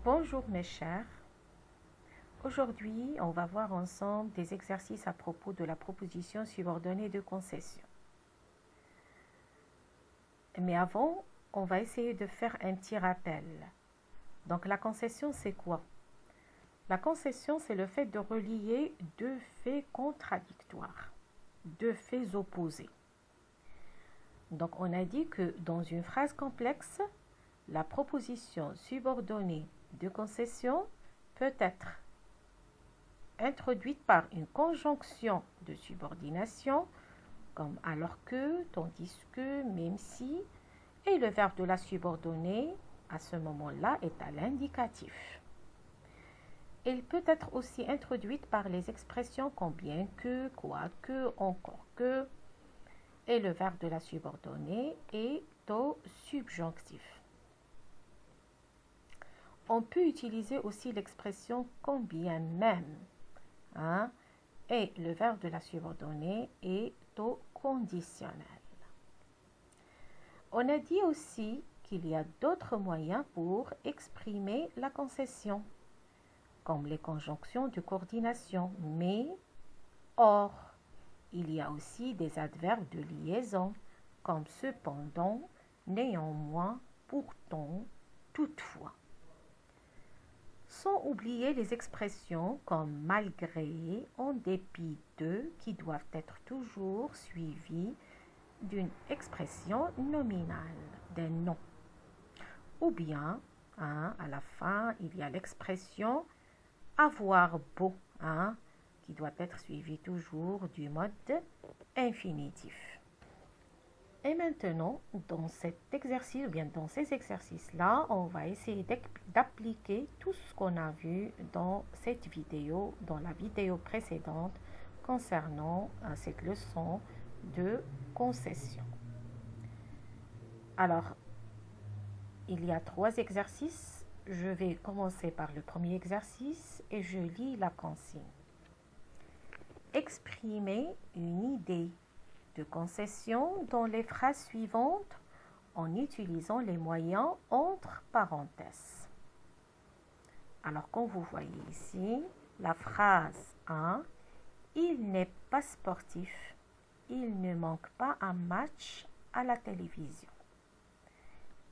Bonjour mes chers. Aujourd'hui, on va voir ensemble des exercices à propos de la proposition subordonnée de concession. Mais avant, on va essayer de faire un petit rappel. Donc la concession, c'est quoi? La concession, c'est le fait de relier deux faits contradictoires, deux faits opposés. Donc on a dit que dans une phrase complexe, la proposition subordonnée de concession peut être introduite par une conjonction de subordination, comme alors que, tandis que, même si, et le verbe de la subordonnée, à ce moment-là, est à l'indicatif. Elle peut être aussi introduite par les expressions comme bien que, quoique, encore que, et le verbe de la subordonnée est au subjonctif. On peut utiliser aussi l'expression combien même, et le verbe de la subordonnée est au conditionnel. On a dit aussi qu'il y a d'autres moyens pour exprimer la concession, comme les conjonctions de coordination, mais, or. Il y a aussi des adverbes de liaison, comme cependant, néanmoins, pourtant, toutefois. Sans oublier les expressions comme malgré, en dépit de, qui doivent être toujours suivies d'une expression nominale, d'un nom. Ou bien, à la fin, il y a l'expression avoir beau, qui doit être suivi toujours du mode infinitif. Et maintenant, dans cet exercice, ou bien dans ces exercices-là, on va essayer d'appliquer tout ce qu'on a vu dans cette vidéo, dans la vidéo précédente, concernant cette leçon de concession. Alors, il y a 3 exercices. Je vais commencer par le premier exercice et je lis la consigne. Exprimer une idée de concession dans les phrases suivantes en utilisant les moyens entre parenthèses. Alors, comme vous voyez ici, la phrase 1, il n'est pas sportif, il ne manque pas un match à la télévision.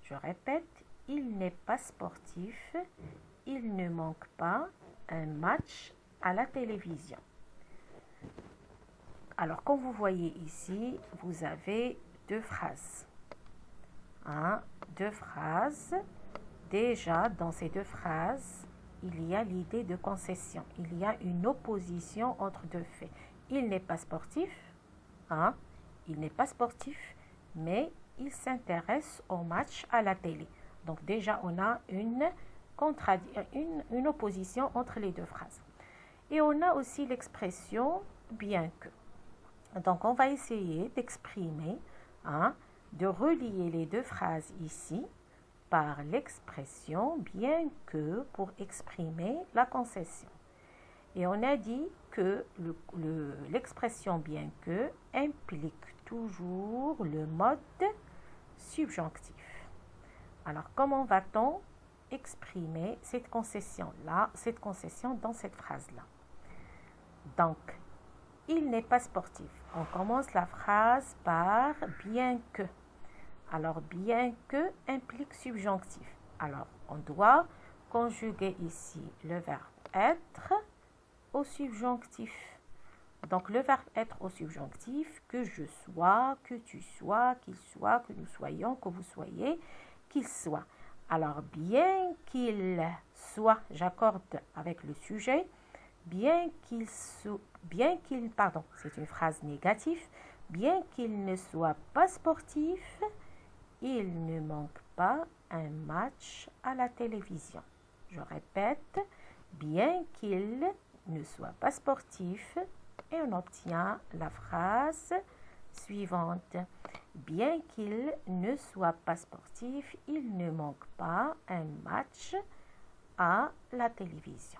Je répète, il n'est pas sportif, il ne manque pas un match à la télévision. Alors, comme vous voyez ici, vous avez 2 phrases. 2 phrases. Déjà, dans ces 2 phrases, il y a l'idée de concession. Il y a une opposition entre 2 faits. Il n'est pas sportif, il n'est pas sportif, mais il s'intéresse au match à la télé. Donc déjà, on a une opposition entre les 2 phrases. Et on a aussi l'expression bien que. Donc, on va essayer d'exprimer, de relier les 2 phrases ici par l'expression bien que pour exprimer la concession. Et on a dit que l'expression bien que implique toujours le mode subjonctif. Alors, comment va-t-on exprimer cette concession-là, cette concession dans cette phrase-là? Donc, il n'est pas sportif. On commence la phrase par bien que. Alors, bien que implique subjonctif. Alors, on doit conjuguer ici le verbe être au subjonctif. Donc, le verbe être au subjonctif, que je sois, que tu sois, qu'il soit, que nous soyons, que vous soyez, qu'il soit. Alors, bien qu'il soit, j'accorde avec le sujet, c'est une phrase négative, bien qu'il ne soit pas sportif, il ne manque pas un match à la télévision. Je répète, bien qu'il ne soit pas sportif, et on obtient la phrase suivante. Bien qu'il ne soit pas sportif, il ne manque pas un match à la télévision.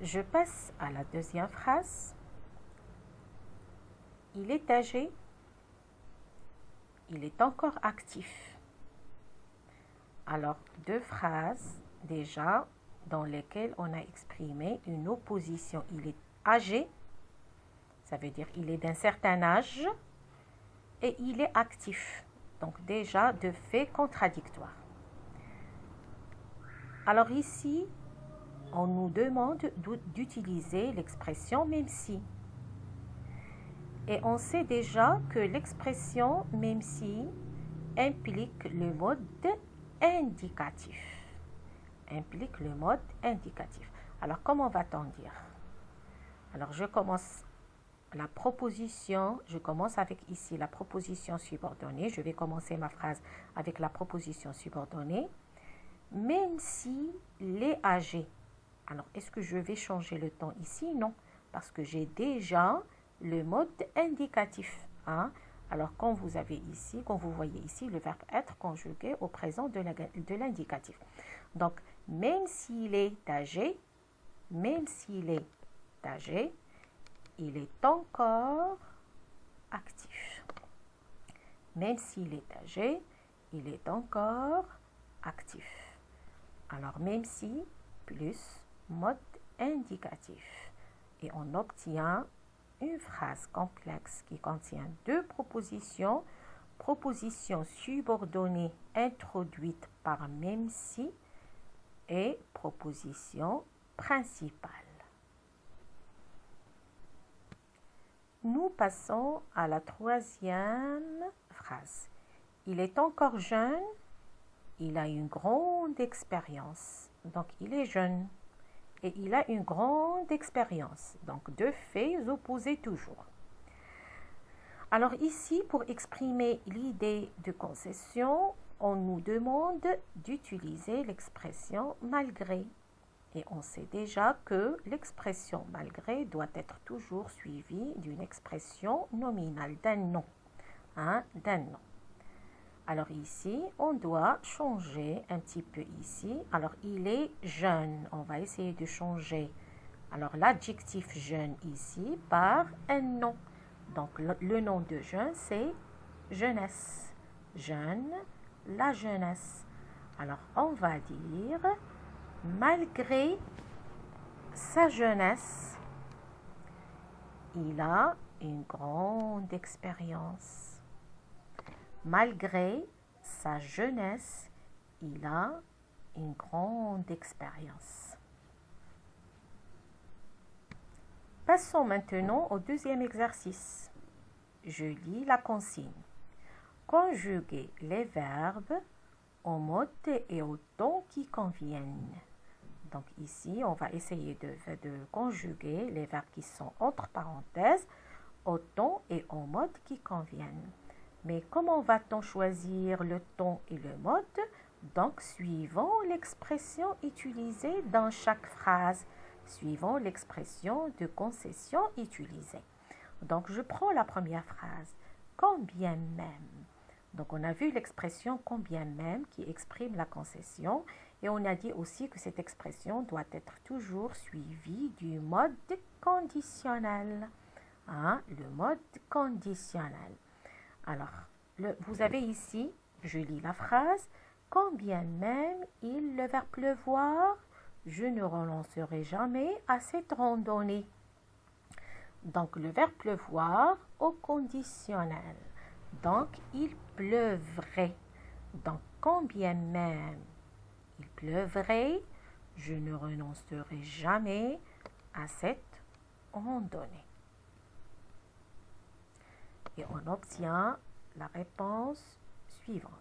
Je passe à la deuxième phrase. Il est âgé, il est encore actif. Alors, deux phrases déjà dans lesquelles on a exprimé une opposition. Il est âgé, ça veut dire il est d'un certain âge, et il est actif. Donc déjà, deux faits contradictoires. Alors ici, on nous demande d'utiliser l'expression même si. Et on sait déjà que l'expression même si implique le mode indicatif. Implique le mode indicatif. Alors, comment va-t-on dire? Alors, je commence la proposition. Je commence avec ici la proposition subordonnée. Je vais commencer ma phrase avec la proposition subordonnée. Même si les âgés. Alors, est-ce que je vais changer le temps ici? Non, parce que j'ai déjà le mode indicatif. Hein? Alors, quand vous voyez ici, le verbe être conjugué au présent de l'indicatif. Donc, même s'il est âgé, il est encore actif. Même s'il est âgé, il est encore actif. Alors, même si plus mode indicatif. Et on obtient une phrase complexe qui contient deux propositions. Proposition subordonnée introduite par même si et proposition principale. Nous passons à la troisième phrase. Il est encore jeune, il a une grande expérience. Donc, il est jeune et il a une grande expérience. Donc, deux faits opposés toujours. Alors ici, pour exprimer l'idée de concession, on nous demande d'utiliser l'expression malgré. Et on sait déjà que l'expression malgré doit être toujours suivie d'une expression nominale, d'un nom. D'un nom. Alors ici, on doit changer un petit peu ici. Alors, il est jeune. On va essayer de changer. Alors, l'adjectif jeune ici par un nom. Donc, le nom de jeune, c'est jeunesse. Jeune, la jeunesse. Alors, on va dire, malgré sa jeunesse, il a une grande expérience. Malgré sa jeunesse, il a une grande expérience. Passons maintenant au deuxième exercice. Je lis la consigne. Conjuguez les verbes au mode et au ton qui conviennent. Donc ici, on va essayer de conjuguer les verbes qui sont entre parenthèses au ton et au mode qui conviennent. Mais comment va-t-on choisir le ton et le mode? Donc, suivant l'expression utilisée dans chaque phrase, suivant l'expression de concession utilisée. Donc, je prends la première phrase. Combien même. Donc, on a vu l'expression combien même qui exprime la concession. Et on a dit aussi que cette expression doit être toujours suivie du mode conditionnel. Le mode conditionnel. Alors, vous avez ici, je lis la phrase, combien même le verbe pleuvoir, je ne renoncerai jamais à cette randonnée. Donc, le verbe pleuvoir au conditionnel. Donc, il pleuvrait. Donc, combien même il pleuvrait, je ne renoncerai jamais à cette randonnée. Et on obtient la réponse suivante.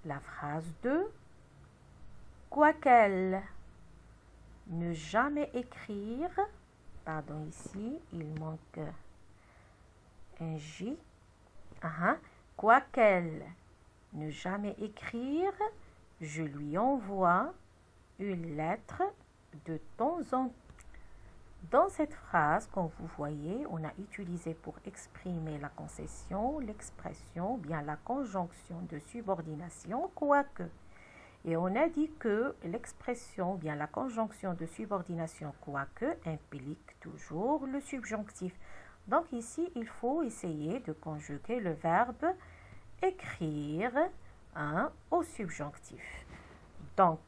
La phrase 2. Quoiqu'elle ne jamais écrire, pardon ici, il manque un J. Quoiqu'elle ne jamais écrire, je lui envoie une lettre de temps en temps. Dans cette phrase, comme vous voyez, on a utilisé pour exprimer la concession, l'expression, bien la conjonction de subordination, quoique. Et on a dit que l'expression, bien la conjonction de subordination, quoique, implique toujours le subjonctif. Donc ici, il faut essayer de conjuguer le verbe écrire au subjonctif. Donc,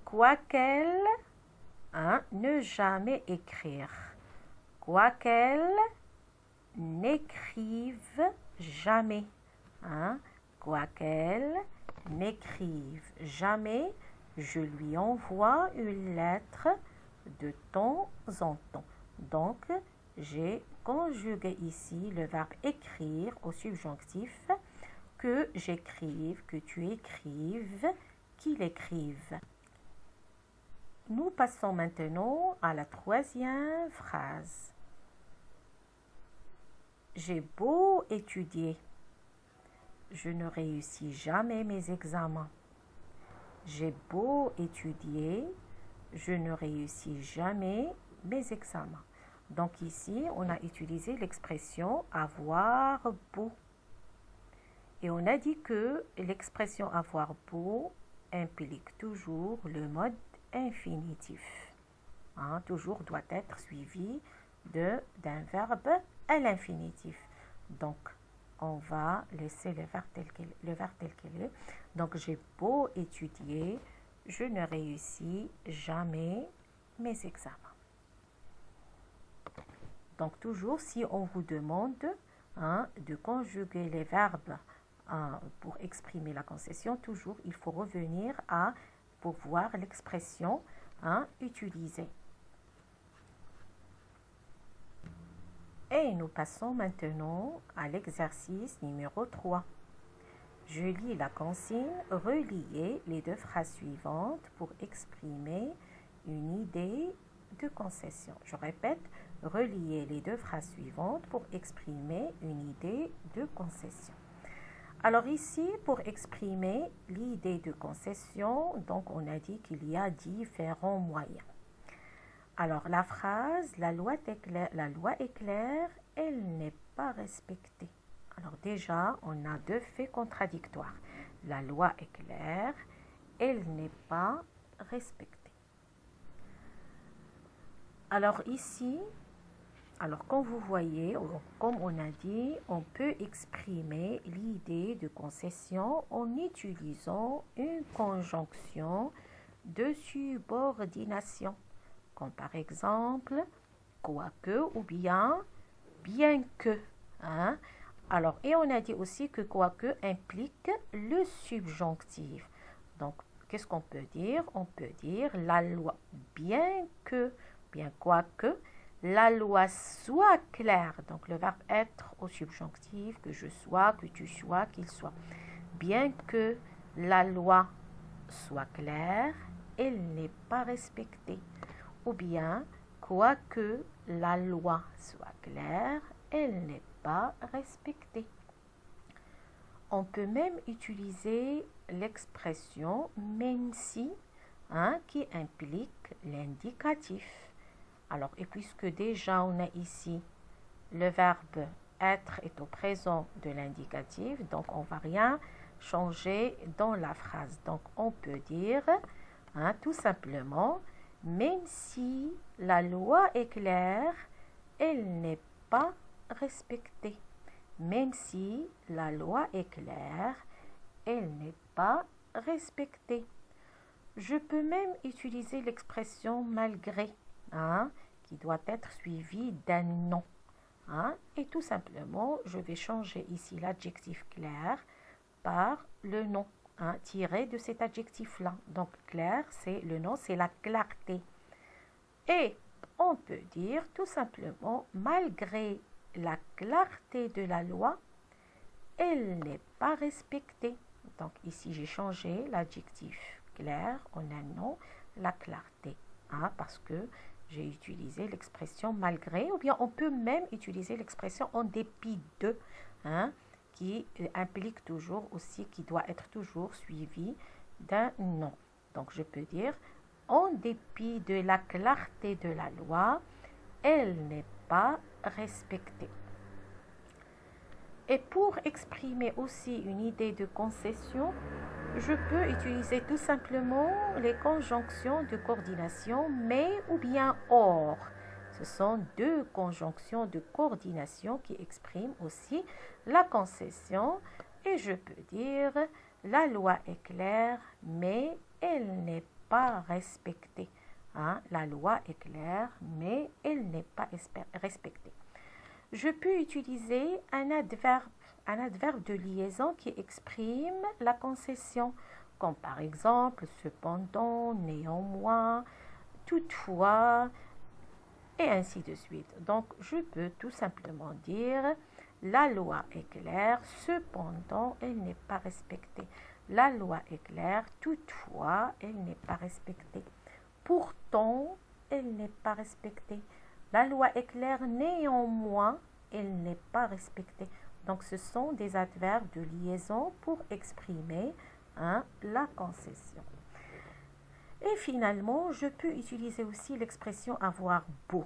quoi qu'elle, ne jamais écrire. Quoi qu'elle n'écrive jamais. Quoi qu'elle n'écrive jamais, je lui envoie une lettre de temps en temps. Donc, j'ai conjugué ici le verbe écrire au subjonctif, que j'écrive, que tu écrives, qu'il écrive. Nous passons maintenant à la troisième phrase. J'ai beau étudier, je ne réussis jamais mes examens. J'ai beau étudier, je ne réussis jamais mes examens. Donc ici, on a utilisé l'expression avoir beau. Et on a dit que l'expression avoir beau implique toujours le mode infinitif. Toujours doit être suivi d'un verbe à l'infinitif. Donc, on va laisser le verbe tel qu'il est. Donc, j'ai beau étudier, je ne réussis jamais mes examens. Donc, toujours, si on vous demande de conjuguer les verbes pour exprimer la concession, toujours, il faut revenir pour voir l'expression utilisée. Et nous passons maintenant à l'exercice numéro 3. Je lis la consigne, reliez les deux phrases suivantes pour exprimer une idée de concession. Je répète, reliez les deux phrases suivantes pour exprimer une idée de concession. Alors ici, pour exprimer l'idée de concession, donc on a dit qu'il y a différents moyens. Alors la phrase, la loi est claire, elle n'est pas respectée. Alors déjà, on a deux faits contradictoires. La loi est claire, elle n'est pas respectée. Alors ici, comme vous voyez, comme on a dit, on peut exprimer l'idée de concession en utilisant une conjonction de subordination. Comme par exemple, quoique ou bien que. Alors, et on a dit aussi que quoique implique le subjonctif. Donc, qu'est-ce qu'on peut dire? On peut dire la loi, bien quoique, la loi soit claire. Donc, le verbe être au subjonctif, que je sois, que tu sois, qu'il soit. Bien que la loi soit claire, elle n'est pas respectée. Ou bien, quoique la loi soit claire, elle n'est pas respectée. On peut même utiliser l'expression même si, qui implique l'indicatif. Alors, et puisque déjà on a ici le verbe être est au présent de l'indicatif, donc on ne va rien changer dans la phrase. Donc, on peut dire tout simplement, même si la loi est claire, elle n'est pas respectée. Même si la loi est claire, elle n'est pas respectée. Je peux même utiliser l'expression malgré, qui doit être suivie d'un non. Et tout simplement, je vais changer ici l'adjectif clair par le nom. Tiré de cet adjectif-là. Donc, clair, c'est le nom, c'est la clarté. Et on peut dire tout simplement, malgré la clarté de la loi, elle n'est pas respectée. Donc, ici, j'ai changé l'adjectif clair en un nom, la clarté. Parce que j'ai utilisé l'expression malgré, ou bien on peut même utiliser l'expression en dépit de, qui implique toujours aussi, qui doit être toujours suivi d'un nom. Donc, je peux dire, en dépit de la clarté de la loi, elle n'est pas respectée. Et pour exprimer aussi une idée de concession, je peux utiliser tout simplement les conjonctions de coordination mais ou bien or. Ce sont deux conjonctions de coordination qui expriment aussi la concession. Et je peux dire, la loi est claire, mais elle n'est pas respectée. La loi est claire, mais elle n'est pas respectée. Je peux utiliser un adverbe de liaison qui exprime la concession, comme par exemple cependant, néanmoins, toutefois, et ainsi de suite. Donc, je peux tout simplement dire la loi est claire, cependant, elle n'est pas respectée. La loi est claire, toutefois, elle n'est pas respectée. Pourtant, elle n'est pas respectée. La loi est claire, néanmoins, elle n'est pas respectée. Donc, ce sont des adverbes de liaison pour exprimer la concession. Et finalement, je peux utiliser aussi l'expression avoir beau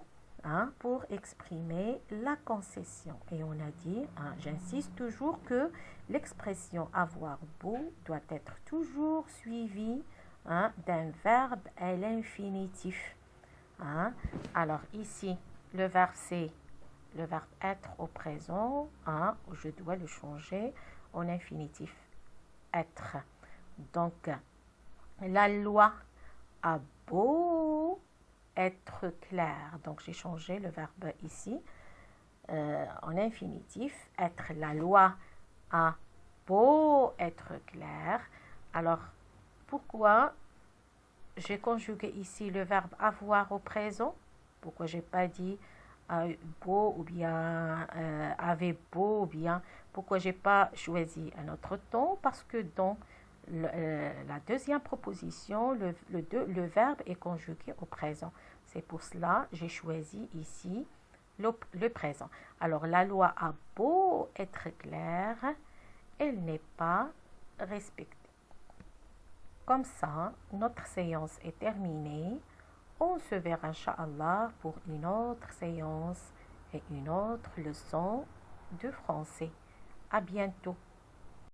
pour exprimer la concession. Et on a dit, j'insiste toujours que l'expression avoir beau doit être toujours suivie d'un verbe à l'infinitif. Alors ici, le verbe c'est le verbe être au présent. Je dois le changer en infinitif être. Donc, la loi a beau être clair. Donc, j'ai changé le verbe ici en infinitif. Être. La loi a beau être clair. Alors, pourquoi j'ai conjugué ici le verbe avoir au présent? Pourquoi j'ai pas dit beau ou bien avait beau ou bien pourquoi j'ai pas choisi un autre ton? Parce que dans la deuxième proposition, le verbe est conjugué au présent. C'est pour cela que j'ai choisi ici le présent. Alors, la loi a beau être claire, elle n'est pas respectée. Comme ça, notre séance est terminée. On se verra, Inch'Allah, pour une autre séance et une autre leçon de français. À bientôt.